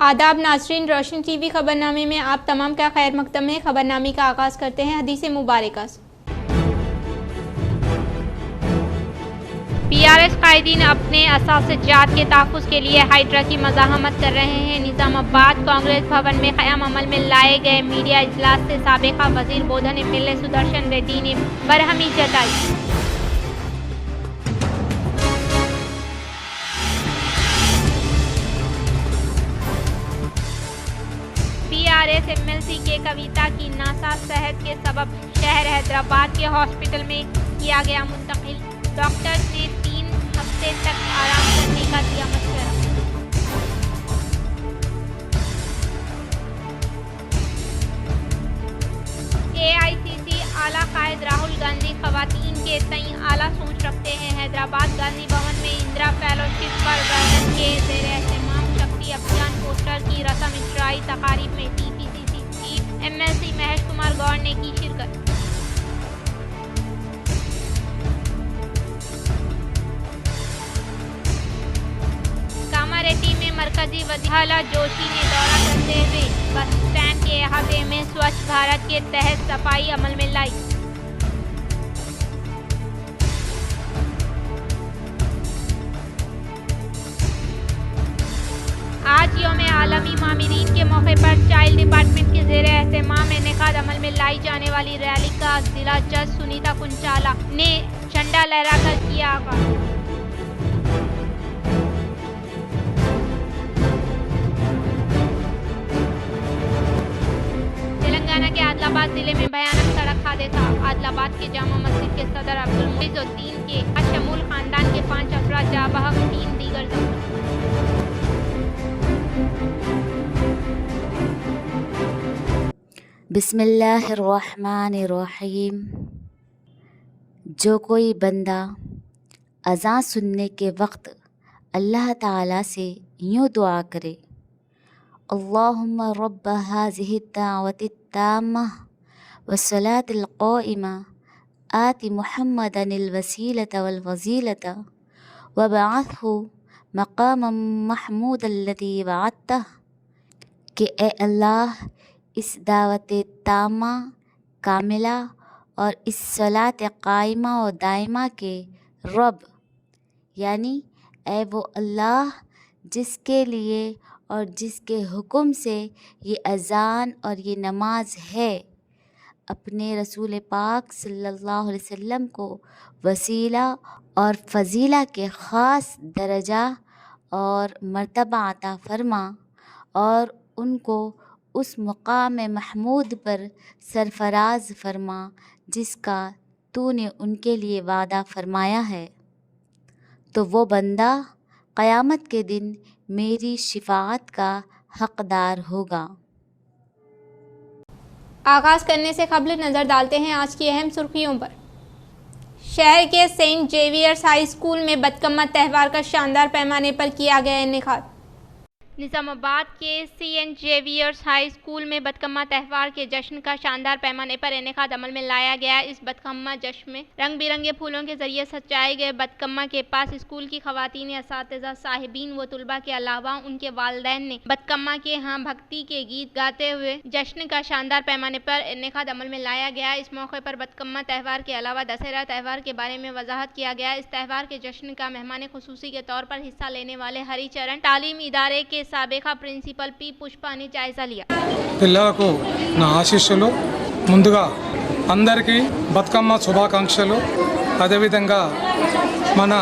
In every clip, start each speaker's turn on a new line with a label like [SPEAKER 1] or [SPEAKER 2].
[SPEAKER 1] आदाब नाज़रीन, रोशन टीवी खबरनामे में आप तमाम का खैर मकदम है। खबरनामे का आगाज़ करते हैं हदीस मुबारक से। PRS कायदीन अपने असातिज़ात के तहफ़्फ़ुज़ के लिए हाइड्रा की मज़ाहमत कर रहे हैं। निज़ामाबाद कांग्रेस भवन में क़याम अमल में लाए गए मीडिया इजलास से साबिक़ा वज़ीर बोधन MLA सुदर्शन रेड्डी ने बरहमी जताई। PRS MLC के कविता की नासाज सेहत के सबब शहर हैदराबाद के हॉस्पिटल में किया गया मुंतकिल। डॉक्टर ने 3 हफ्ते तक आराम करने का दिया मशवरा। AICC आला कायद राहुल गांधी खवातीन के तई आला सोच रखते हैं। हैदराबाद गांधी भवन में इंदिरा फेलोशिप पर वर्धन के ज़ेर एहतमाम शक्ति अभियान पोस्टर की रस्म इजराई तकारीब में TPCC chief MLC Mahesh Kumar Goud ने की शिरकत। कामारेड्डी में मरकजी वज़ीर जोशी ने दौरा करते हुए बस स्टैंड के अहाते में स्वच्छ भारत के तहत सफाई अमल में लाई। आज यौम आलमी मामिरीन के मौके पर चाइल्ड डिपार्टमेंट के ज़ेर एहतमाम इनेकाद अमल में लाई जाने वाली रैली का जिला जज सुनीता कुंचाला ने झंडा लहराकर किया आगाज़। तेलंगाना के आदिलाबाद जिले में भयानक सड़क हादसा। आदिलाबाद के जामा मस्जिद के सदर अब्दुल मुइज़ुद्दीन के शमूल खानदान के 5 अफराद जाँ बहक, 3 दीगर जख्मी।
[SPEAKER 2] बिस्मिल्लाहिर्रहमानिर्रहीम। जो कोई बंदा अज़ान सुनने के वक्त अल्लाह ताला से यूँ दुआ करे, अल्लाहुम्मा रब्ब हाज़िहि दावति ताम्मा वस्सलातिल क़ाइमा आति मुहम्मदनिल वसीलता वल फज़ीलता वबअथहु मक़ामम महमूदल्लज़ी वअदतह, कि ए अल्लाह इस दावत तामा कामिला और इस सलात कायमा और दायमा के रब, यानी ए वो अल्लाह जिसके लिए और जिसके हुक्म से ये अज़ान और ये नमाज है, अपने रसूल पाक सल्लल्लाहु अलैहि वसल्लम को वसीला और फ़ज़ीला के ख़ास दर्जा और मर्तबा अता फ़रमा और उनको उस मुक़ाम महमूद पर सरफ़राज़ फ़रमा जिसका तूने उनके लिए वादा फ़रमाया है। तो वो बंदा क़यामत के दिन मेरी शिफ़ाअत का हक़दार होगा।
[SPEAKER 1] आगाज़ करने से कबल नज़र डालते हैं आज की अहम सुर्खियों पर। शहर के सेंट जेवियर्स हाई स्कूल में बदकम्मा त्यौहार का शानदार पैमाने पर किया गया इनेकाद। निज़ामाबाद के सेंट जेवियर्स हाई स्कूल में बदकम्मा त्यौहार के जश्न का शानदार पैमाने पर इनेकाद अमल में लाया गया। इस बदकम्मा जश्न में रंग बिरंगे फूलों के जरिए सजाए गए बदकम्मा के पास स्कूल की खवातीन, असातिज़ा, साहिबीन व तुलबा के अलावा उनके वालिदैन ने बदकम्मा के यहाँ भक्ति के गीत गाते हुए जश्न का शानदार पैमाने पर इनेकाद अमल में लाया गया। इस मौके पर बदकम्मा त्यौहार के अलावा दशहरा त्यौहार के बारे में वजाहत किया गया। इस त्यौहार के जश्न का मेहमान खुसूसी के तौर पर हिस्सा लेने वाले हरिचरण तालीम इदारे के साबिका प्रिंसिपल पी पुष्पा ने जायजा लिया।
[SPEAKER 3] పిల్లలకు నా ఆశీస్సులు, ముందుగా అందరికీ బతుకమ్మ శుభాకాంక్షలు, అదేవిధంగా మన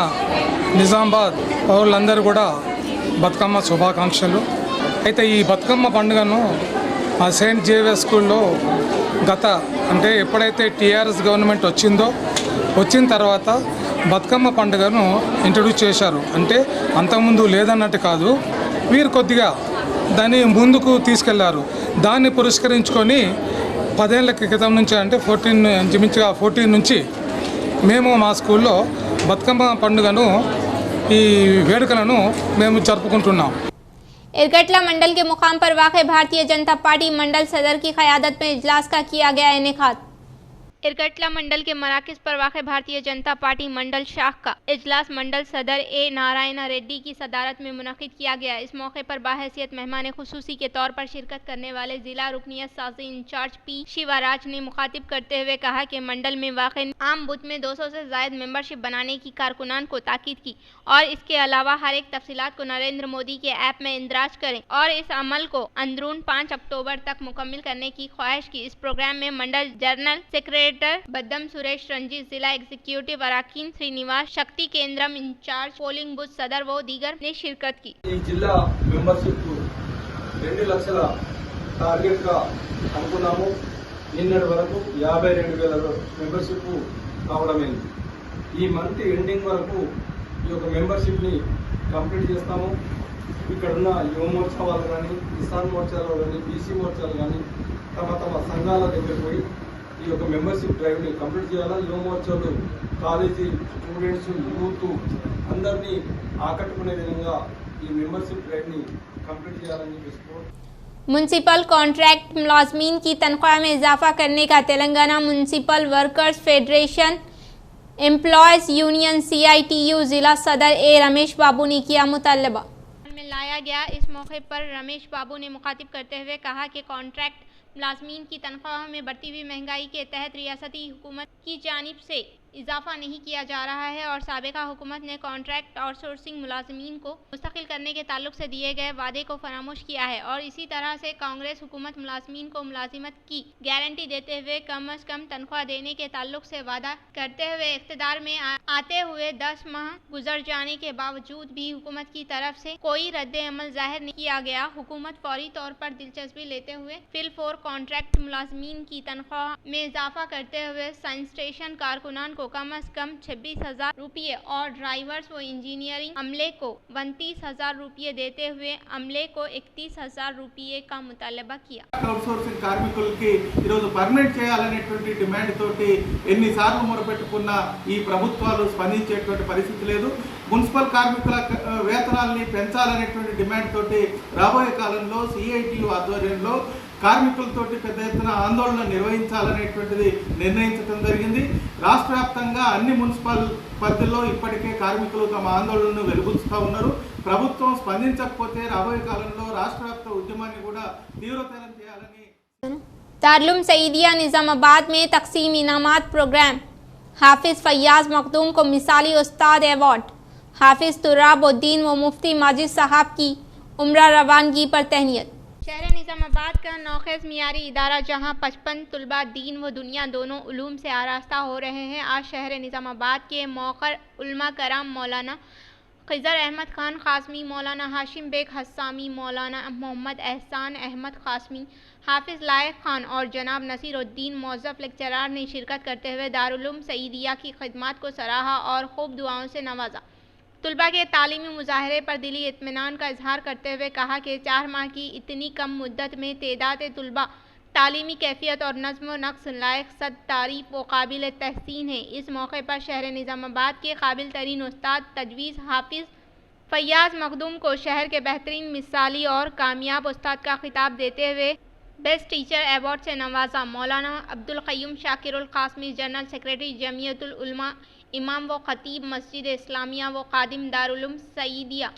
[SPEAKER 3] నిజామాబాద్ పౌరులందరూ కూడా బతుకమ్మ శుభాకాంక్షలు. అయితే ఈ బతుకమ్మ పండుగను ఆ సెయింట్ జేవియర్ స్కూల్లో అంటే ఎప్పుడైతే టీఆర్ఎస్ గవర్నమెంట్ వచ్చిన తర్వాత బతుకమ్మ పండుగను ఇంట్రడ్యూస్ చేశారు. అంటే అంతకుముందు లేదన్నట్టు కాదు, వీరు కొద్దిగా దాన్ని ముందుకు తీసుకెళ్లారు. దాన్ని పురస్కరించుకొని 10 ఏళ్ల క్రితం నుంచి, అంటే 14 నుంచి మేము మా స్కూల్లో బతుకమ్మ పండుగను ఈ వేడుకలను మేము జరుపుకుంటున్నాం.
[SPEAKER 1] इरगटला मंडल के मुकाम पर वाक़ भारतीय जनता पार्टी मंडल सदर की क़यादत में इजलास का किया गया इनेकाद। इरकटला मंडल के मराकज पर वाक़ भारतीय जनता पार्टी मंडल शाख का इजलास मंडल सदर ए नारायण रेड्डी की सदारत में मुनक़िद किया गया। इस मौके पर बाहैसियत मेहमान खुसूसी के तौर पर शिरकत करने वाले जिला रुकनियत साजी इंचार्ज पी शिवाराज ने मुखातिब करते हुए कहा कि मंडल में वाक़ आम बूथ में 200 से ज़ायद मेंबरशिप बनाने की कारकुनान को ताकीद की और इसके अलावा हर एक तफसीलात को नरेंद्र मोदी के ऐप में इंदराज करें और इस अमल को अंदरून 5 अक्टूबर तक मुकम्मल करने की ख्वाहिश की। इस प्रोग्राम में मंडल जनरल सेक्रेटरी बद्दम सुरेश रंजीत, जिला एग्जीक्यूटिव अराकीन श्रीनिवास, शक्ति केंद्रम इंचार्ज, पोलिंग बूथ सदर व दीगर ने शिरकत की।
[SPEAKER 4] జిల్లా మెంబర్షిప్ 2 లక్షల టార్గెట్ గా అనుకున్నాము। నిన్నటి వరకు 52,000 మెంబర్షిప్ కావడమైంది। ఈ మంత్ ఎండింగ్ వరకు ఈ యొక్క మెంబర్షిప్ ని కంప్లీట్ చేస్తాము। ఇక్కడ ఉన్న యువ మోర్చా వాళ్ళు కానీ, కిసాన్ మోర్చాలు కానీ, బీసీ మోర్చాలు కానీ తమ తమ సంఘాల దగ్గర పోయి ఈ యొక్క మెంబర్షిప్ డ్రైవ్ ని కంప్లీట్ చేయాలా। యువ మోర్చాలు, కాలేజీ స్టూడెంట్స్, యూత్ అందరినీ ఆకట్టుకునే విధంగా ఈ మెంబర్షిప్ డ్రైవ్ ని కంప్లీట్ చేయాలని చెప్పి
[SPEAKER 1] म्यूनसिपल कॉन्ट्रैक्ट मुलाजमीन की तनख्वाह में इजाफा करने का Telangana municipal workers federation employees union CITU जिला सदर ए रमेश बाबू ने किया मुतालबा में लाया गया। इस मौके पर रमेश बाबू ने मुखातिब करते हुए कहा कि कॉन्ट्रैक्ट मुलाजमीन की तनख्वाह में बढ़ती हुई महंगाई के तहत रियासती हुकूमत की जानिब से इजाफा नहीं किया जा रहा है और साबिका हुकूमत ने कॉन्ट्रैक्ट आउटसोर्सिंग मुलाजमीन को मुस्तकिल करने के ताल्लुक से दिए गए वादे को फरामोश किया है और इसी तरह से कांग्रेस हुकूमत मुलाजमीन को मुलाजिमत की गारंटी देते हुए कम अज कम तनख्वाह देने के ताल्लुक से वादा करते हुए इख्तिदार में आते हुए 10 माह गुजर जाने के बावजूद भी हुकूमत की तरफ से कोई रद्द अमल जाहिर नहीं किया गया। हुकूमत फौरी तौर पर दिलचस्पी लेते हुए फिल कॉन्ट्रैक्ट मुलाजमीन की तनख्वाह में इजाफा करते हुए साइंस स्टेशन कारकुनान को कम अज कम 26,000 रुपये और ड्राइवर्स व इंजीनियरिंग अमले को 32,000 रुपये देते हुए अमले को 31,000 रुपये का मुतालबा किया।
[SPEAKER 5] అవుట్సోర్సింగ్ కార్మికులకి ఈరోజు పర్మనెంట్ చేయాలనేటువంటి డిమాండ్ తోటి ఎన్నిసార్లు మొరపెట్టుకున్నా ఈ ప్రభుత్వాలు స్పందించేటువంటి పరిస్థితి లేదు। మున్సిపల్ కార్మికుల వేతనాల్ని పెంచాలనేటువంటి డిమాండ్ తోటి రాబోయే కాలంలో CITU ఆధ్వర్యంలో కార్మికులతోటి పెద్ద ఎత్తున ఆందోళన నిర్వహించాలనేటువంటిది నిర్ణయించడం జరిగింది। రాష్ట్ర వ్యాప్తంగా అన్ని మున్సిపల్ పరిధిలో ఇప్పటికే కార్మికులు తమ ఆందోళనను వెలుబుచ్చుతూ ఉన్నారు। ప్రభుత్వం స్పందించకపోతే రాబోయే కాలంలో రాష్ట్ర వ్యాప్త ఉద్యమాన్ని కూడా తీవ్రతరం చేయాలని
[SPEAKER 1] दारुल सईदिया निज़ामाबाद में तकसीम इनामात प्रोग्राम। हाफिज फैयाज मखदूम को मिसाली उस्ताद एवॉर्ड। हाफिज तुर्राबुद्दीन व मुफ्ती माजिद साहब की उम्रा रवानगी पर तहनीत। शहर निज़ामाबाद का नौखेज़ मियारी इदारा जहां 55 तलबा दीन व दुनिया दोनों उलूम से आरास्ता हो रहे हैं, आज शहर निज़ामाबाद के मौक़र उलमा कराम मौलाना खिज़र अहमद खान क़ासमी, मौलाना हाशिम बेग हस्सामी, मौलाना मोहम्मद एहसान अहमद क़ासमी, हाफिज़ लायक खान और जनाब नसीरुद्दीन मौज़फ़ लेक्चरार ने शिरकत करते हुए दारुल सईदिया की खिदमत को सराहा और खूब दुआओं से नवाजा। तलबा के तालीमी मुजाहरे पर दिली इत्मीनान का इजहार करते हुए कहा कि 4 माह की इतनी कम मुद्दत में तादाद तलबा तालीमी कैफियत और नज़्म व नक्स लायक सद तारीफ़ व काबिल तहसीन है। इस मौके पर शहर निज़ामाबाद के काबिल तरीन उस्ताद तजवीज़ हाफिज़ फैयाज मखदूम को शहर के बेहतरीन मिसाली और कामयाब उस्ताद का खिताब देते हुए बेस्ट टीचर अवार्ड से नवाजा। मौलाना अब्दुल क़य्यूम शाकिरुल क़ासमी, जनरल सेक्रेटरी जमीयतुल उलमा, इमाम व ख़तीब मस्जिद इस्लामिया व ख़ादिम दारुल सईदिया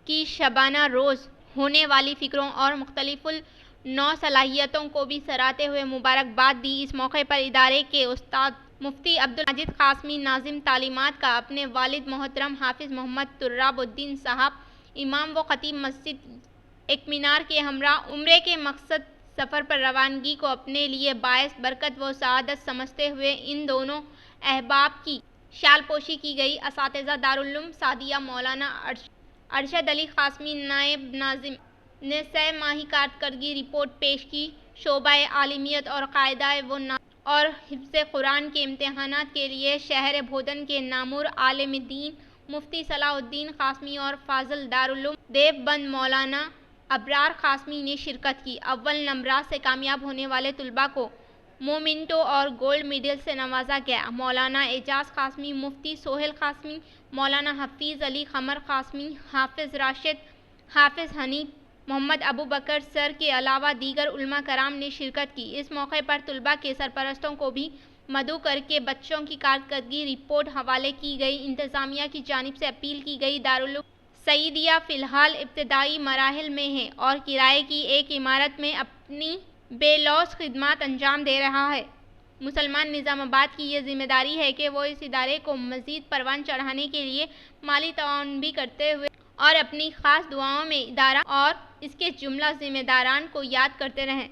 [SPEAKER 1] की शबाना रोज़ होने वाली फ़िक्रों और मुख्तलिफ़ुल नौ सलाहियतों को भी सराहते हुए मुबारकबाद दी। इस मौके पर इदारे के उस्ताद मुफ्ती अब्दुल मजीद क़ासमी नाज़िम तालीमात का अपने वालिद मोहतरम हाफिज़ मोहम्मद तुर्राबुद्दीन साहब, इमाम व ख़तीब मस्जिद एक मीनार के हमरा उम्रे के मकसद सफ़र पर रवानगी को अपने लिए बायस बरकत व सआदत समझते हुए इन दोनों अहबाब की शाल पोशी की गई। असातिज़ा दारुल सादिया मौलाना अरशद अली क़ासमी नायब नाज़िम ने 6 माही कारकर्दगी रिपोर्ट पेश की। शोबा आलिमियत और कायदा व और हिफ्ज़ कुरान के इम्तहानात के लिए शहर भोदन के नामुर आलिम दीन मुफ्ती सलाहुद्दीन क़ासमी और फ़ाज़िल दारुल देवबंद मौलाना अबरार क़ासमी ने शिरकत की। अव्वल नंबरात से कामयाब होने वाले तलबा को मोमिंटो और गोल्ड मेडल से नवाजा गया। मौलाना एजाज क़ासमी, मुफ्ती सोहेल क़ासमी, मौलाना हफीज़ अली क़मर क़ासमी, हाफिज़ राशिद, हाफिज़ हनीफ, मोहम्मद अबू बकर सर के अलावा दीगर उलमा कराम ने शिरकत की। इस मौके पर तलबा के सरपरस्तों को भी मधुकर के बच्चों की कारकर्दगी रिपोर्ट हवाले की गई। इंतजामिया की जानिब से अपील की गई। दारुल सईदिया फ़िलहाल इब्तदाई मराहिल में है और किराए की एक इमारत में अपनी बेलौस खिदमत अंजाम दे रहा है। मुसलमान निज़ामाबाद की ये जिम्मेदारी है कि वो इस इदारे को मज़ीद परवान चढ़ाने के लिए माली ताउन भी करते हुए और अपनी ख़ास दुआओं में इदारा और इसके जुमला जिम्मेदारान को याद करते रहें।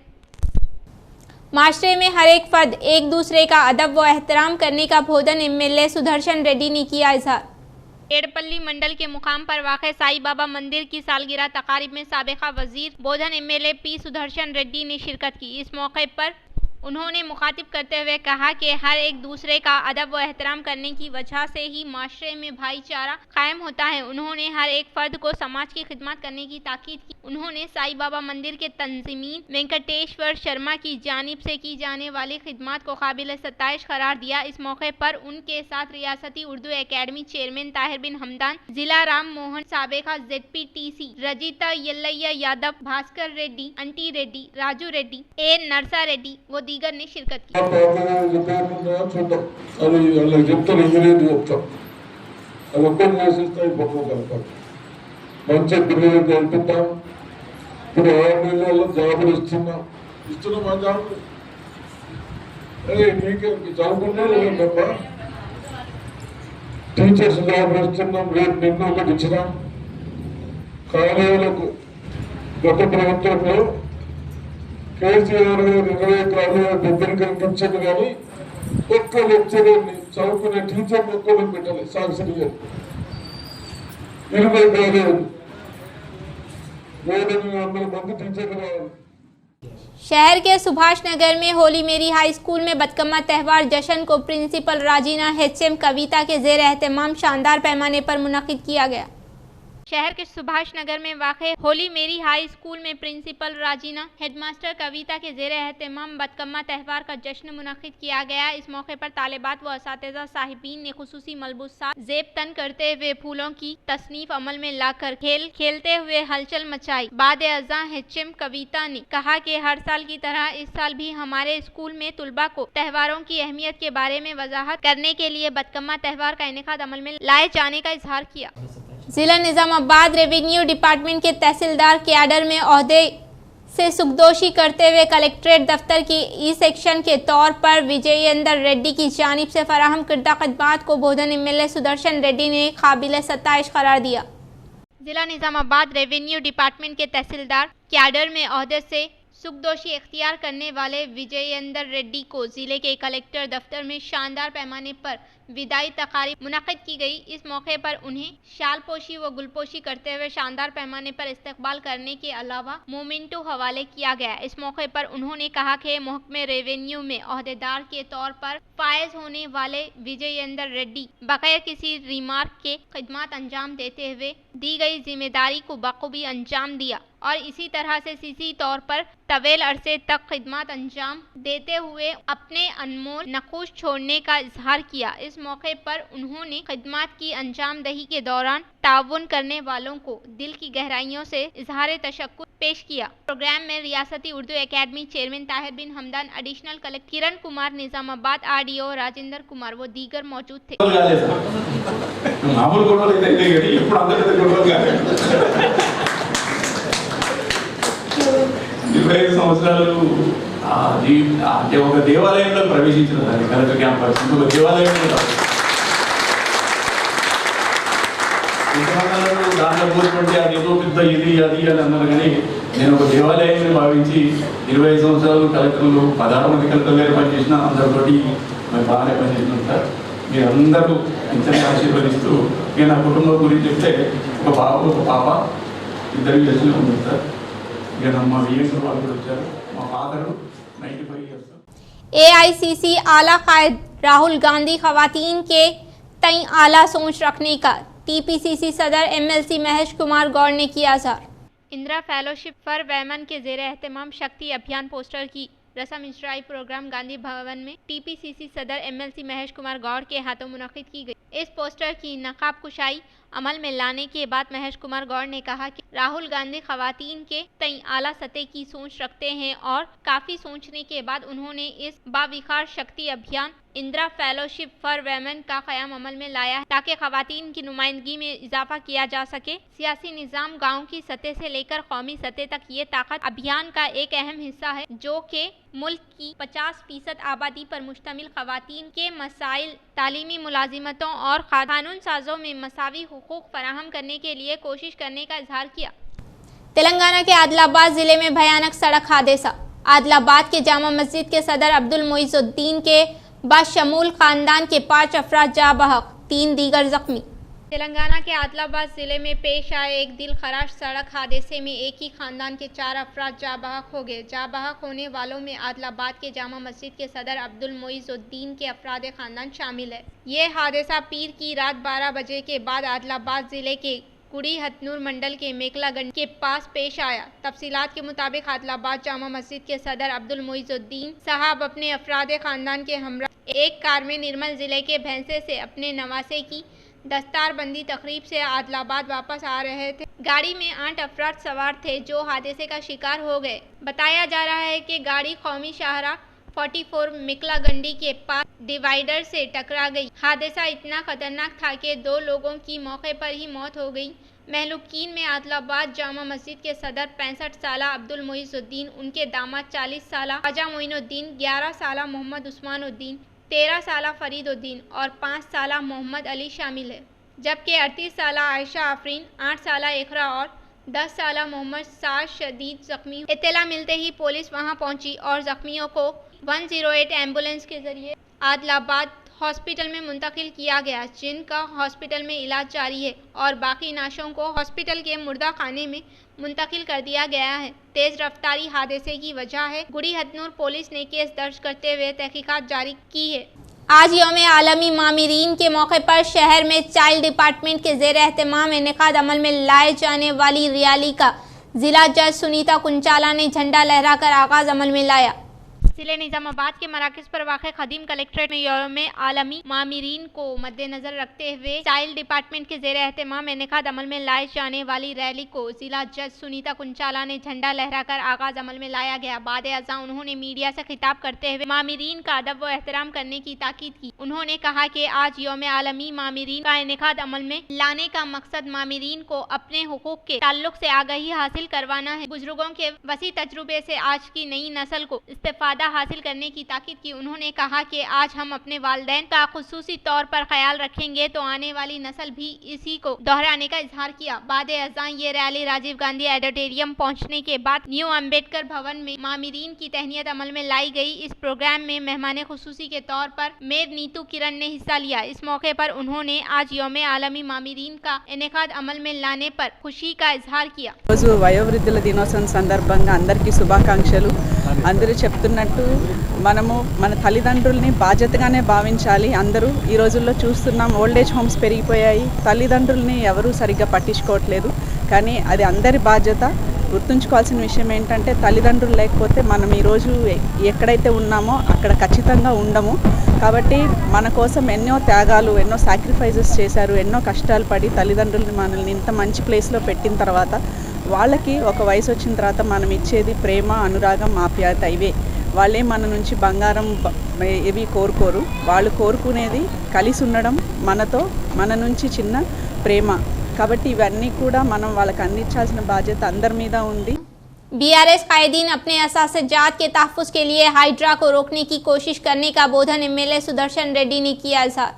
[SPEAKER 1] माशरे में हर एक फ़र्द एक दूसरे का अदब व एहतराम करने का बोधन एमएलए सुदर्शन रेड्डी ने किया इज़हार। एडपल्ली मंडल के मुकाम पर वाक़ साई बाबा मंदिर की सालगिरह तकारीब में साबिक़ा वज़ीर बोधन एमएलए पी सुदर्शन रेड्डी ने शिरकत की। इस मौके पर उन्होंने मुखातिब करते हुए कहा कि हर एक दूसरे का अदब व एहतराम करने की वजह से ही माशरे में भाईचारा कायम होता है। उन्होंने हर एक फ़र्द को समाज की खिदमत करने की ताकीद की। उन्होंने साई बाबा मंदिर के तंजीमीन वेंकटेश्वर शर्मा की जानिब से की जाने वाली खिदमत को काबिल सताइश करार दिया। इस मौके पर उनके साथ रियासती उर्दू एकेडमी चेयरमैन ताहिर बिन हमदान, जिला राम मोहन, साबिक़ा ZPTC रजिता यल्लैया यादव, भास्कर रेड्डी, अंटी रेड्डी, राजू रेड्डी, ए नरसा रेड्डी व दीगर ने शिरकत की।
[SPEAKER 6] చూద్దాం అది వాళ్ళకి చెప్తాను ఇంజనీర్ చెప్తాం అది ఒక్కటి చేసిస్తే అయిపోతాం మంచి పిల్లలు కల్పిద్దాం ఇప్పుడు 6 నెలల్లో జాబులు ఇస్తున్నాం మా జాబులు అదే నీకే చదువుకున్నాడు తప్ప టీచర్స్ జాబులు ఇస్తున్నాం రేపు నిన్న ఒకటి ఇచ్చినాం కాలేజీలకు గత ప్రభుత్వంలో కేసీఆర్ గారు 20 కాలేజీల దగ్గర కనిపించదు కానీ ఒక్క లెక్చరర్ని చదువుకునే టీచర్ ఒక్కరు పెట్టాలి సాక్షి గారు 20 కాలేజీలు 700 మంది టీచర్లు కావాలి।
[SPEAKER 1] शहर के सुभाष नगर में होली मेरी हाई स्कूल में बदकम्मा त्यौहार जश्न को प्रिंसिपल राजीना HM कविता के ज़ेर एहतमाम शानदार पैमाने पर मुनक़िद किया गया। शहर के सुभाष नगर में वाक़े होली मेरी हाई स्कूल में प्रिंसिपल राजीना हेडमास्टर कविता के ज़ेर एहतमाम बदकम्मा त्यौहार का जश्न मुनक़िद किया गया। इस मौके पर तालिबात व असातिज़ा साहिबीन ने खुसूसी मलबूसात ज़ेब तन करते हुए फूलों की तसनीफ अमल में लाकर खेलते हुए हलचल मचाई। बाद अज़ां HM कविता ने कहा कि हर साल की तरह इस साल भी हमारे स्कूल में तुलबा को त्यौहारों की अहमियत के बारे में वजाहत करने के लिए बदकम्मा त्यौहार का इनेकाद अमल में लाए जाने का इजहार किया। जिला निज़ामाबाद रेवेन्यू डिपार्टमेंट के तहसीलदार कैडर में ओहदे से सुखदोशी करते हुए कलेक्ट्रेट दफ्तर की ई सेक्शन के तौर पर विजयेंद्र रेड्डी की जानिब से फराहम करदा खदमात को बोधन एमएलए सुदर्शन रेड्डी ने काबिल सताइश करार दिया। जिला निज़ामाबाद रेवेन्यू डिपार्टमेंट के तहसीलदार कैडर में ओहदे से सुखदोशी इख्तियार करने वाले विजयेंद्र रेड्डी को जिले के कलेक्टर दफ्तर में शानदार पैमाने पर विदाई तकारीब मुनक़िद की गई। इस मौके पर उन्हें शालपोशी व गुलपोशी करते हुए शानदार पैमाने पर इस्तकबाल करने के अलावा मोमेंटो हवाले किया गया। इस मौके पर उन्होंने कहा कि महकमे रेवेन्यू में ओहदेदार के तौर पर फायज होने वाले विजयेंद्र रेड्डी बगैर किसी रिमार्क के खिदमत अंजाम देते हुए दी गई जिम्मेदारी को बखूबी अंजाम दिया और इसी तरह से सीसी तौर पर तवील अरसे तक खिदमत अंजाम देते हुए अपने अनमोल नक़ूश छोड़ने का इजहार किया। इस मौके पर उन्होंने खिदमत की अंजाम दही के दौरान ताउन करने वालों को दिल की गहराइयों से इजहार तशक्कुर पेश किया। प्रोग्राम में रियासती उर्दू एकेडमी चेयरमैन ताहिर बिन Hamdan, additional collector Kiran Kumar, Nizamabad RDO Rajendra Kumar व दीगर मौजूद थे।
[SPEAKER 7] సంవత్సరాలు అంటే ఒక దేవాలయంలో ప్రవేశించిన దాన్ని కలెక్టర్ క్యాంపస్ ఒక దేవాలయంలో దాంట్లో పోతుంటే అది ఏదో పెద్ద ఇది అది అని అన్నారు కానీ నేను ఒక దేవాలయాన్ని భావించి 25 సంవత్సరాలు కలెక్టర్లు 16 మంది కలెక్టర్లు గారు పనిచేసిన అందరితోటి మేము బాగానే పనిచేస్తున్నాం సార్। మీరు అందరూ ఇంతనే ఆశీర్వదిస్తూ నేను నా కుటుంబం గురించి చెప్తే ఒక బాబు ఒక పాప ఇద్దరు చేస్తూనే ఉంటుంది సార్।
[SPEAKER 1] AICC आला कायद राहुल गांधी खवातीन के तई आला सोच रखने का TPCC सदर MLC महेश कुमार गौड़ ने किया इज़हार। इंदिरा फेलोशिप फॉर वेमेन के ज़ेर एहतमाम शक्ति अभियान पोस्टर की रस्म इजराई प्रोग्राम गांधी भवन में TPCC सदर MLC महेश कुमार गौड़ के हाथों मुनक़िद की गई। इस पोस्टर की नकाब कुशाई अमल में लाने के बाद महेश कुमार गौड़ ने कहा कि राहुल गांधी खवातीन के तई आला सतह की सोच रखते हैं और काफी सोचने के बाद उन्होंने इस बाविकार शक्ति अभियान इंदिरा फेलोशिप फॉर वेमेन का क़याम अमल में लाया है ताकि खवातीन की नुमाइंदगी में इजाफा किया जा सके। सियासी निज़ाम गांव की सतह से लेकर कौमी सतह तक ये ताकत अभियान का एक अहम हिस्सा है जो कि मुल्क की 50% आबादी पर मुश्तमिल खवातीन के मसाइल, तालीमी मुलाजिमतों और कानून साजों में मसावी हुकूक फराहम करने के लिए कोशिश करने का इजहार किया। तेलंगाना के आदिलाबाद जिले में भयानक सड़क हादसा। आदिलाबाद के जामा मस्जिद के सदर अब्दुल मोइजुद्दीन के बाशमूल खानदान के 5 अफराद जा बहक, 3 दीगर जख्मी। तेलंगाना के आदिलाबाद जिले में पेश आए एक दिल खराश सड़क हादसे में एक ही खानदान के 4 अफराद जा बहक हो गए। जा बहक होने वालों में आदिलाबाद के जामा मस्जिद के सदर अब्दुल मोइजुद्दीन के अफराद खानदान शामिल है। ये हादसा पीर की रात 12 बजे के बाद आदिलाबाद जिले के कुड़ी हथनूर मंडल के मेकलागंज के पास पेश आया। तफसीलात के मुताबिक आदिलाबाद जामा मस्जिद के सदर अब्दुल मोइजुद्दीन साहब अपने अफराद खानदान के हमरा एक कार में निर्मल जिले के भैंसे से अपने नवासे की दस्तारबंदी तकरीब से आदिलाबाद वापस आ रहे थे। गाड़ी में 8 अफराद सवार थे जो हादसे का शिकार हो गए। बताया जा रहा है कि गाड़ी कौमी शाहरा 44 मिकलागंडी के पास डिवाइडर से टकरा गई। हादसा इतना खतरनाक था कि 2 लोगों की मौके पर ही मौत हो गई। महलूकीन में आदिलाबाद जामा मस्जिद के सदर 65 साला अब्दुल मोइजुद्दीन, उनके दामाद 40 साला ख्वाजा मोइनुद्दीन, 11 साला मोहम्मद उस्मानुद्दीन, 13 साला फरीदुद्दीन और 5 साला मोहम्मद अली शामिल है, जबकि 38 साला आयशा आफरीन, 8 साला इकरा और 10 साला मोहम्मद साद शदीद जख्मी। इत्तला मिलते ही पुलिस वहां पहुंची और जख्मियों को 108 एम्बुलेंस के जरिए आदिलाबाद हॉस्पिटल में मुंतकिल किया गया, जिनका हॉस्पिटल में इलाज जारी है और बाकी नाशों को हॉस्पिटल के मुर्दा खाने में मुंतकिल कर दिया गया है। तेज रफ्तारी हादसे की वजह है। गुड़ी हथनूर पुलिस ने केस दर्ज करते हुए तहकीकात जारी की है। आज यौम आलमी मामिरीन के मौके पर शहर में चाइल्ड डिपार्टमेंट के ज़ेर एहतमाम इनेकाद अमल में लाए जाने वाली रैली का जिला जज सुनीता कुंचाला ने झंडा लहराकर आगाज अमल में लाया। जिले निजामाबाद के मराकज पर वाक़ खदीम कलेक्ट्रेट में यौम आलमी मामिरीन को मद्देनजर रखते हुए चाइल्ड डिपार्टमेंट के ज़ेर एहतमाम इनेकाद अमल में लाए जाने वाली रैली को जिला जज सुनीता कुंचाला ने झंडा लहराकर आगाज अमल में लाया गया। बाद अज़ां उन्होंने मीडिया से खिताब करते हुए मामिरीन का अदब व एहतराम करने की ताकीद की। उन्होंने कहा कि आज यौम आलमी मामिरीन का इनेकाद अमल में लाने का मकसद मामिरीन को अपने हुकूक के ताल्लुक से आगाही हासिल करवाना है। बुजुर्गों के वसी तजुर्बे से आज की नई नस्ल को इस्तेफादा हासिल करने की ताकीद की। उन्होंने कहा कि आज हम अपने वालिदैन का खुसूसी तौर पर ख्याल रखेंगे तो आने वाली नस्ल भी इसी को दोहराने का इजहार किया। बाद अज़ां ये रैली राजीव गांधी ऑडिटोरियम पहुंचने के बाद न्यू अम्बेडकर भवन में मामिरीन की तहनीत अमल में लाई गई। इस प्रोग्राम में मेहमान खुसूसी के तौर पर मेयर नीतू किरण ने हिस्सा लिया। इस मौके पर उन्होंने आज यौम आलमी मामिरीन का इनेकाद अमल में लाने पर खुशी का इजहार किया।
[SPEAKER 8] వయోవృద్ధుల దినోత్సవం సందర్భంగా అందరికీ శుభాకాంక్షలు। అందరూ చెప్తున్నట్టు మనము మన తల్లిదండ్రుల్ని బాధ్యతగానే భావించాలి। అందరూ ఈ రోజుల్లో చూస్తున్నాం, ఓల్డేజ్ హోమ్స్ పెరిగిపోయాయి, తల్లిదండ్రుల్ని ఎవరూ సరిగ్గా పట్టించుకోవట్లేదు। కానీ అది అందరి బాధ్యత। గుర్తుంచుకోవాల్సిన విషయం ఏంటంటే తల్లిదండ్రులు లేకపోతే మనం ఈరోజు ఎక్కడైతే ఉన్నామో అక్కడ ఖచ్చితంగా ఉండము। కాబట్టి మన కోసం ఎన్నో త్యాగాలు, ఎన్నో సాక్రిఫైజెస్ చేశారు, ఎన్నో కష్టాలు పడి తల్లిదండ్రుల్ని మనల్ని ఇంత మంచి ప్లేస్లో పెట్టిన తర్వాత వాళ్ళకి ఒక వయసు వచ్చిన తర్వాత మనం ఇచ్చేది ప్రేమ, అనురాగం, ఆప్యాయత ఇవే। వాళ్ళే మన నుంచి బంగారం ఇవి కోరుకోరు, వాళ్ళు కోరుకునేది కలిసి ఉండడం, మనతో మన నుంచి చిన్న ప్రేమ। కాబట్టి ఇవన్నీ కూడా మనం వాళ్ళకి అందించాల్సిన బాధ్యత అందరి మీద ఉంది।
[SPEAKER 1] बीआरएस कायदीन अपने असातिज़ात के तहफ़्फ़ुज़ के लिए हाइड्रा को रोकने की कोशिश करने का बोधन एमएलए सुदर्शन रेड्डी ने किया इज़हार।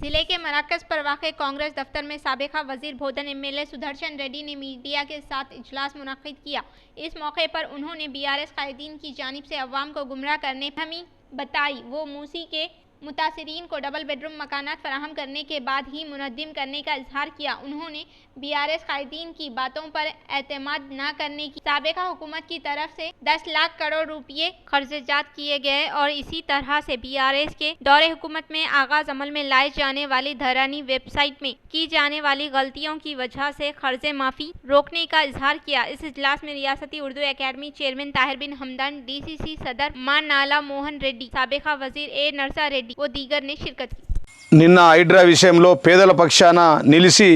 [SPEAKER 1] जिले के मराकज पर वाक़े कांग्रेस दफ्तर में साबिक़ा वज़ीर बोधन एमएलए सुदर्शन रेड्डी ने मीडिया के साथ इजलास मुनक़्क़िद किया। इस मौके पर उन्होंने बीआरएस कायदीन की जानिब से अवाम को गुमराह करने हमी बताई। वो मूसी के मुतासिरीन को डबल बेडरूम मकानात फराहम करने के बाद ही मुनद्दिम करने का इजहार किया। उन्होंने बीआरएस कायदीन की बातों पर एतमाद न करने की साबिक़ा हुकूमत की तरफ से 10 लाख करोड़ रुपये खर्चात किए गए और इसी तरह से बीआरएस के दौरे हुकूमत में आगाज अमल में लाए जाने वाली धरानी वेबसाइट में की जाने वाली गलतियों की वजह से कर्जे माफ़ी रोकने का इजहार किया। इस इजलास में रियासती उर्दू अकेडमी चेयरमैन ताहिर बिन हमदान, डीसीसी सदर मान नाला मोहन रेड्डी, साबिक़ा वज़ीर ए नरसा रेड्डी व दीगर ने शिरकत की।
[SPEAKER 9] నిన్న హైడ్రా విషయంలో పేదల పక్షాన నిలిచి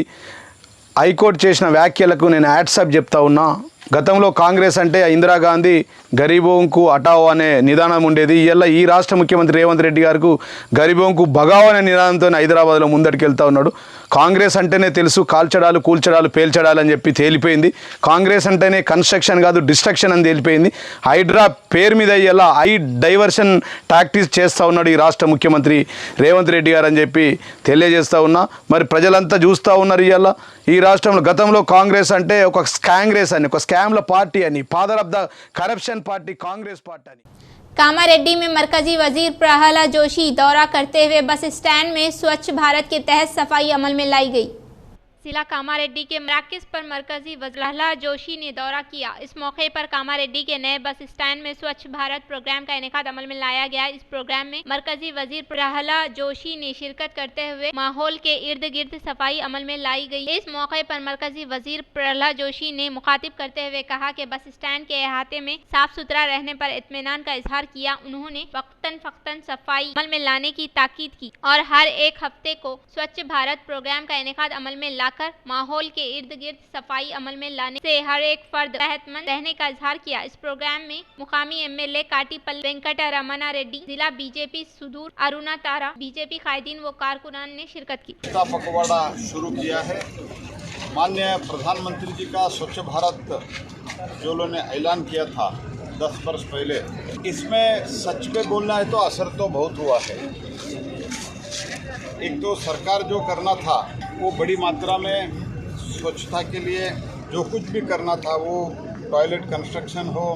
[SPEAKER 9] హైకోర్టు చేసిన వ్యాఖ్యలకు నేను యాడ్సప్ చెప్తా ఉన్నా. గతంలో కాంగ్రెస్ అంటే ఇందిరాగాంధీ గరీబోంకు హటావో అనే నిదానం ఉండేది. ఇలా ఈ రాష్ట్ర ముఖ్యమంత్రి రేవంత్ రెడ్డి గారికి గరీబోంకు భగావో అనే నిదానంతో హైదరాబాద్లో ముందటికి వెళ్తూ ఉన్నాడు. కాంగ్రెస్ అంటేనే తెలుసు కాల్చడాలు కూల్చడాలు పేల్చడాలు అని చెప్పి తేలిపోయింది. కాంగ్రెస్ అంటేనే కన్స్ట్రక్షన్ కాదు డిస్ట్రక్షన్ అని తేలిపోయింది. హైడ్రా పేరు మీద ఇలా డైవర్షన్ టాక్టిక్స్ చేస్తూ ఉన్నాడు ఈ రాష్ట్ర ముఖ్యమంత్రి రేవంత్ రెడ్డి గారు అని చెప్పి తెలియజేస్తూ ఉన్నా. మరి ప్రజలంతా చూస్తూ ఉన్నారు. ఇవాళ ఈ రాష్ట్రంలో గతంలో కాంగ్రెస్ అంటే ఒక స్కాంగ్రెస్ అని, ఒక స్కామ్ల పార్టీ అని, father of the corruption party Congress party అని.
[SPEAKER 1] कामारेड्डी में मरकजी वजीर प्रहलाद जोशी दौरा करते हुए बस स्टैंड में स्वच्छ भारत के तहत सफाई अमल में लाई गई। जिला कामारेड्डी के मराकज पर मरकजी वजीर प्रहलाद जोशी ने दौरा किया। इस मौके पर कामारेड्डी के नए बस स्टैंड में स्वच्छ भारत प्रोग्राम का इनेकाद अमल में लाया गया। इस प्रोग्राम में मरकजी वजीर प्रहलाद जोशी ने शिरकत करते हुए माहौल के इर्द गिर्द सफाई अमल में लाई गई। इस मौके पर मरकजी वजीर प्रहलाद जोशी ने मुखातिब करते हुए कहा कि बस स्टैंड के अहाते में साफ सुथरा रहने पर इत्मीनान का इजहार किया। उन्होंने वक्तन फक्तन सफाई अमल में लाने की ताकीद की और हर एक हफ्ते को स्वच्छ भारत प्रोग्राम का इनेकाद अमल में लाकर माहौल के इर्द गिर्द सफाई अमल में लाने से हर एक फर्द सेहतमंद रहने का इजहार किया। इस प्रोग्राम में मुकामी एमएलए काटीपल्ली वेंकटा रमना रेड्डी, जिला बीजेपी सुदूर अरुणा तारा, बीजेपी कायदीन व कारकुनान ने शिरकत की।
[SPEAKER 10] पखवाड़ा शुरू किया है। माननीय प्रधानमंत्री जी का स्वच्छ भारत जो उन्होंने ऐलान किया था 10 वर्ष पहले, इसमें सच में बोलना है तो असर तो बहुत हुआ है। एक तो सरकार जो करना था वो बड़ी मात्रा में स्वच्छता के लिए जो कुछ भी करना था, वो टॉयलेट कंस्ट्रक्शन हो,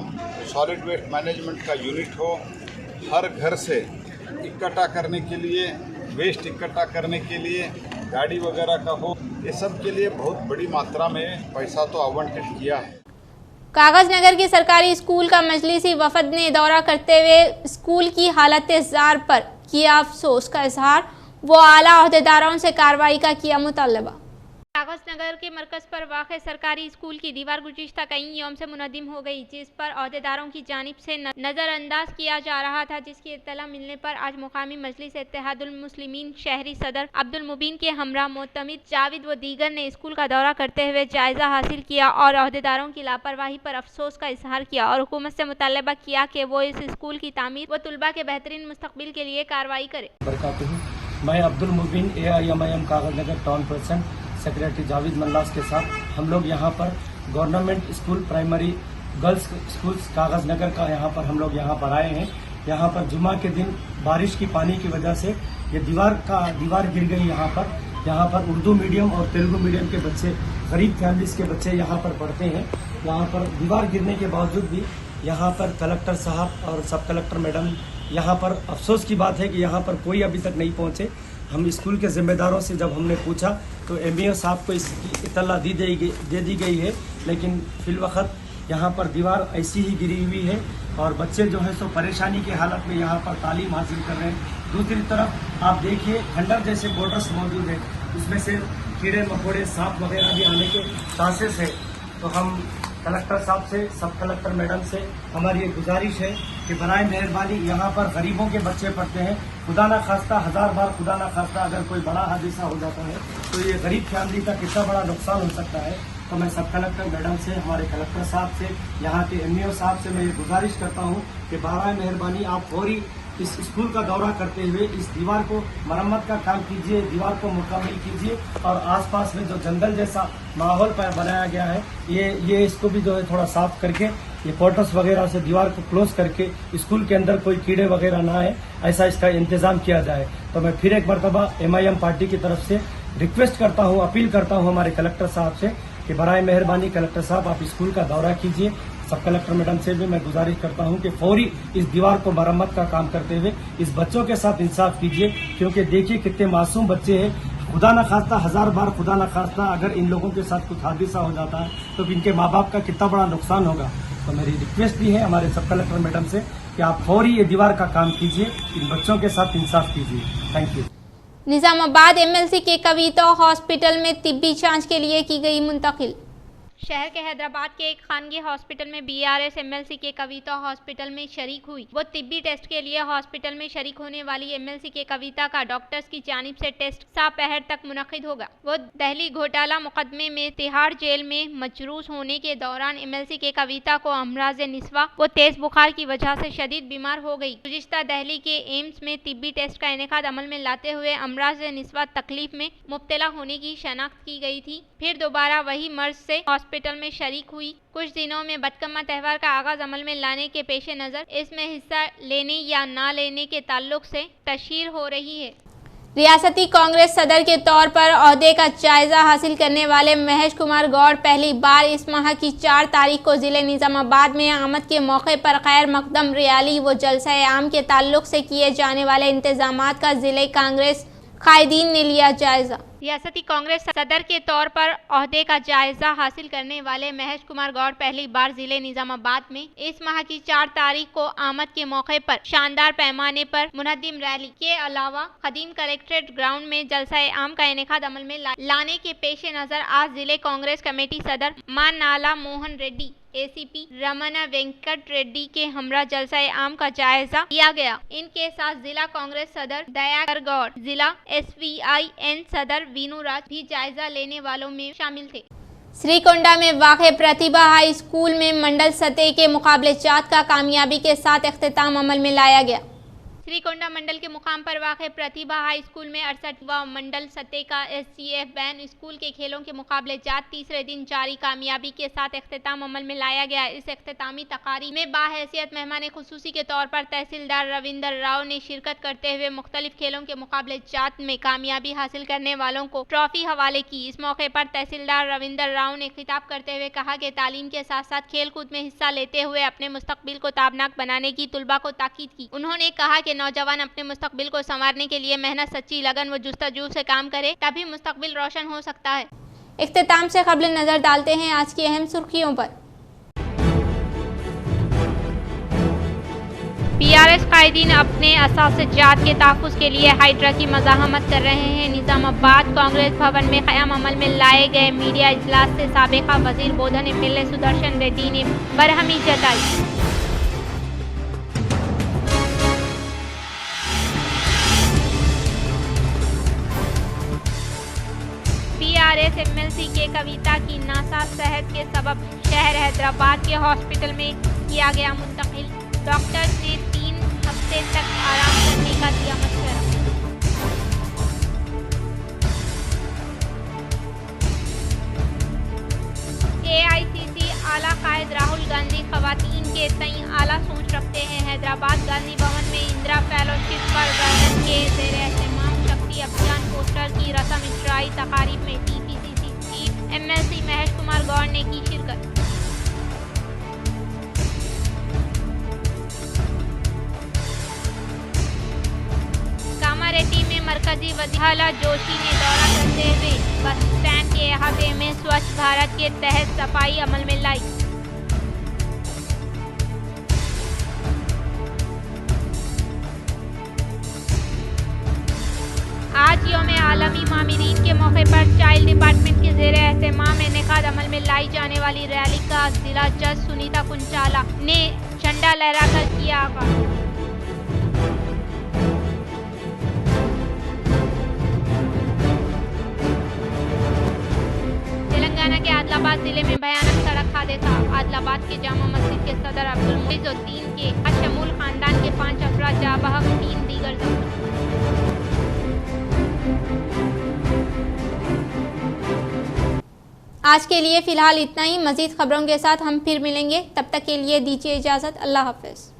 [SPEAKER 10] सॉलिड वेस्ट मैनेजमेंट का यूनिट हो, हर घर से इकट्ठा करने के लिए, वेस्ट इकट्ठा करने के लिए गाड़ी वगैरह का हो, ये सब के लिए बहुत बड़ी मात्रा में पैसा तो आवंटित किया है।
[SPEAKER 1] कागज नगर के सरकारी स्कूल का मजलिसी वफद ने दौरा करते हुए स्कूल की हालत ज़ार पर किया अफसोस का इजहार, वो आला अहदेदारों से कार्रवाई का किया मुतालबा। कागज नगर के मरकज पर वाक़ सरकारी स्कूल की दीवार गुज़िश्ता कई यौम से मुनद्दिम हो गई, जिस पर अहदेदारों की जानिब से नज़रअंदाज किया जा रहा था, जिसकी इत्तला मिलने पर आज मुकामी मजलिस इत्तेहादुल मुस्लिमीन शहरी सदर अब्दुल मुबीन के हमरा मोतमिद जाविद व दीगर ने स्कूल का दौरा करते हुए जायज़ा हासिल किया और अहदेदारों की लापरवाही पर अफसोस का इजहार किया और हुकूमत से मुतालबा किया कि वो इस स्कूल की तामीर व तुलबा के बेहतरीन मुस्तकबिल के लिए कार्रवाई करे।
[SPEAKER 11] मैं अब्दुल मुबीन AIMIM कागज नगर टाउन प्रेसिडेंट सेक्रेटरी जावेद मल्लास के साथ हम लोग यहाँ पर government school primary girls school कागज नगर का यहाँ पर हम लोग यहाँ पर आए हैं। यहाँ पर जुमा के दिन बारिश की पानी की वजह से ये दीवार गिर गई। यहाँ पर उर्दू मीडियम और तेलुगु मीडियम के बच्चे, गरीब फैमिलीज के बच्चे यहाँ पर पढ़ते हैं। यहाँ पर दीवार गिरने के बावजूद भी यहाँ पर कलेक्टर साहब और सब कलेक्टर मैडम, यहाँ पर अफसोस की बात है कि यहाँ पर कोई अभी तक नहीं पहुँचे। हम स्कूल के ज़िम्मेदारों से जब हमने पूछा तो MBO साहब को इसकी इत्तला दे दी गई है, लेकिन फिलवक्त यहाँ पर दीवार ऐसी ही गिरी हुई है और बच्चे जो है सो परेशानी की हालत में यहाँ पर तालीम हासिल कर रहे हैं। दूसरी तरफ आप देखिए खंडर जैसे बॉर्डर्स मौजूद है, उसमें से कीड़े मकोड़े सांप वगैरह भी आने के चांसेस है। तो हम कलेक्टर साहब से, सब कलेक्टर मैडम से हमारी ये गुजारिश है कि बराए मेहरबानी यहाँ पर गरीबों के बच्चे पढ़ते हैं। खुदा ना खास्ता, 1000 बार खुदा ना खास्ता अगर कोई बड़ा हादसा हो जाता है तो ये गरीब फैमिली का कितना बड़ा नुकसान हो सकता है। तो मैं सब कलेक्टर मैडम से, हमारे कलेक्टर साहब से, यहाँ के MEO साहब से मैं ये गुजारिश करता हूँ कि बराए मेहरबानी आप फौरी इस स्कूल का दौरा करते हुए इस दीवार को मरम्मत का काम कीजिए, दीवार को मुकम्मल कीजिए और आसपास में जो जंगल जैसा माहौल पर बनाया गया है ये इसको भी जो है थोड़ा साफ करके ये क्वार्टर्स वगैरह से दीवार को क्लोज करके स्कूल के अंदर कोई कीड़े वगैरह ना आए, ऐसा इसका इंतजाम किया जाए। तो मैं फिर एक मरतबा MIM पार्टी की तरफ से रिक्वेस्ट करता हूँ, अपील करता हूँ हमारे कलेक्टर साहब से कि बराए मेहरबानी कलेक्टर साहब आप स्कूल का दौरा कीजिए। सब कलेक्टर मैडम से भी मैं गुजारिश करता हूं कि फौरी इस दीवार को मरम्मत का काम करते हुए इस बच्चों के साथ इंसाफ कीजिए, क्योंकि देखिए कितने मासूम बच्चे हैं। खुदा न खास्ता, 1000 बार खुदा न खास्ता अगर इन लोगों के साथ कुछ हादसा हो जाता है तो इनके माँ बाप का कितना बड़ा नुकसान होगा। तो मेरी रिक्वेस्ट भी है हमारे सब कलेक्टर मैडम से कि आप फौरी ये दीवार का काम कीजिए, इन बच्चों के साथ इंसाफ कीजिए। Thank you.
[SPEAKER 1] निजामाबाद MLC के कविता हॉस्पिटल में तिब्बी जांच के लिए की गई मुंतकिल। शहर के हैदराबाद के एक खानगी हॉस्पिटल में बीआरएस एमएलसी के कविता हॉस्पिटल में शरीक हुई। वो तिब्बी टेस्ट के लिए हॉस्पिटल में शरीक होने वाली एमएलसी के कविता का डॉक्टर्स की जानिब से टेस्ट दोपहर तक मुनक्किद होगा। वो दिल्ली घोटाला मुकदमे में तिहाड़ जेल में मजरूस होने के दौरान एमएलसी के कविता को अमराज निस्वा वो तेज बुखार की वजह से शदीद बीमार हो गई। गुज़िश्ता दिल्ली के एम्स में तिब्बी टेस्ट का इनेकाद अमल में लाते हुए अमराज निस्वा तकलीफ में मुब्तला होने की शनाख्त की गई थी। फिर दोबारा वही मर्ज से हॉस्पिटल में शरीक हुई। कुछ दिनों में बदकम्मा त्यौहार का आगाज अमल में लाने के पेश नज़र इसमें हिस्सा लेने या ना लेने के ताल्लुक से तशहीर हो रही है। रियासती कांग्रेस सदर के तौर पर ओहदे का जायजा हासिल करने वाले महेश कुमार गौड़ पहली बार इस माह की 4 तारीख को जिले निजामाबाद में आमद के मौके पर खैर मकदम रैली व जलसा आम के ताल्लुक से किए जाने वाले इंतजामात का जिले कांग्रेस कायदीन ने लिया जायजा। रियासती कांग्रेस सदर के तौर पर ओहदे का जायजा हासिल करने वाले महेश कुमार गौड़ पहली बार जिले निजामाबाद में इस माह की 4 तारीख को आमद के मौके पर शानदार पैमाने पर मुनद्दिम रैली के अलावा कदीम कलेक्ट्रेट ग्राउंड में जलसा आम का इनेकाद अमल में लाने के पेश नजर आज जिले कांग्रेस कमेटी सदर मान नाला मोहन रेड्डी एसीपी रमना वेंकट रेड्डी के हमरा जलसा आम का जायजा लिया गया। इनके साथ जिला कांग्रेस सदर दयाकर गौड़, जिला SVIN सदर वीनू राज भी जायजा लेने वालों में शामिल थे। श्रीकोंडा में वाक़े प्रतिभा हाई स्कूल में मंडल सतह के मुकाबले जात का कामयाबी के साथ इख्तिताम अमल में लाया गया। श्रीकोंडा मंडल के मुकाम पर वाक़े प्रतिभा हाई स्कूल में 68वां मंडल सतह का SGF बैन स्कूल के खेलों के मुकाबले जात तीसरे दिन जारी कामयाबी के साथ इख्तिताम अमल में लाया गया। इस इख्तितामी तकारीब में बाहैसियत मेहमान खुसूसी के तौर पर तहसीलदार रविंदर राव ने शिरकत करते हुए मुख्तलिफ खेलों के मुकाबले जात में कामयाबी हासिल करने वालों को ट्रॉफी हवाले की। इस मौके पर तहसीलदार रविंदर राव ने खिताब करते हुए कहा कि तालीम के साथ साथ खेल कूद में हिस्सा लेते हुए अपने मुस्तकबिल को ताबनाक बनाने की तुलबा को ताकीद की। उन्होंने कहा कि नौजवान अपने मुस्तकबिल को संवारने के लिए मेहनत, सच्ची लगन व जुस्तजू से काम करे तभी मुस्तकबिल रोशन हो सकता है। इख्तिताम से कबल नजर डालते हैं आज की अहम सुर्खियों पर। बीआरएस कायदीन अपने असास-ए-जात के तहफ़्फ़ुज़ के लिए हाइड्रा की मज़ाहमत कर रहे हैं। निजामाबाद कांग्रेस भवन में क़याम अमल में लाए गए मीडिया इजलास से साबिक़ा वज़ीर बोधन एमएलए सुदर्शन रेड्डी ने बरहमी जताई। बीआरएस एमएलसी के कविता की नासाज सेहत के सबब शहर हैदराबाद के हॉस्पिटल में किया गया मुंतकिल। डॉक्टर्स ने 3 हफ्ते तक आराम करने का दिया मशवरा। AICC आला कायद राहुल गांधी खवातीन के तई आला सोच रखते हैं। हैदराबाद गांधी भवन में इंदिरा फेलोशिप पर बहन के ज़ेरे एहतमाम शक्ति अभियान पोस्टर की रस्म इजराई तकारीब में TPCC chief MLC Mahesh Kumar Goud ने की शिरकत। कामारेड्डी में मरकजी वज़ीर जोशी ने दौरा करते हुए बस स्टैंड के अहाते में स्वच्छ भारत के तहत सफाई अमल में लाई। आज यौम आलमी मामिरीन के मौके पर चाइल्ड डिपार्टमेंट के ज़ेरे एहतमाम इनेकाद अमल में लाई जाने वाली रैली का जिला जज सुनीता कुंचाला ने झंडा लहराकर किया आगाज़। तेलंगाना के आदिलाबाद जिले में भयानक सड़क हादसा। आदिलाबाद के जामा मस्जिद के सदर अब्दुल मुइज़ुद्दीन के अशमूल खानदान के 5 अफराद जाँ बहक, 3 दीगर जख्मी। आज के लिए फ़िलहाल इतना ही। मज़ीद खबरों के साथ हम फिर मिलेंगे, तब तक के लिए दीजिए इजाज़त। अल्लाह हाफ़िज़।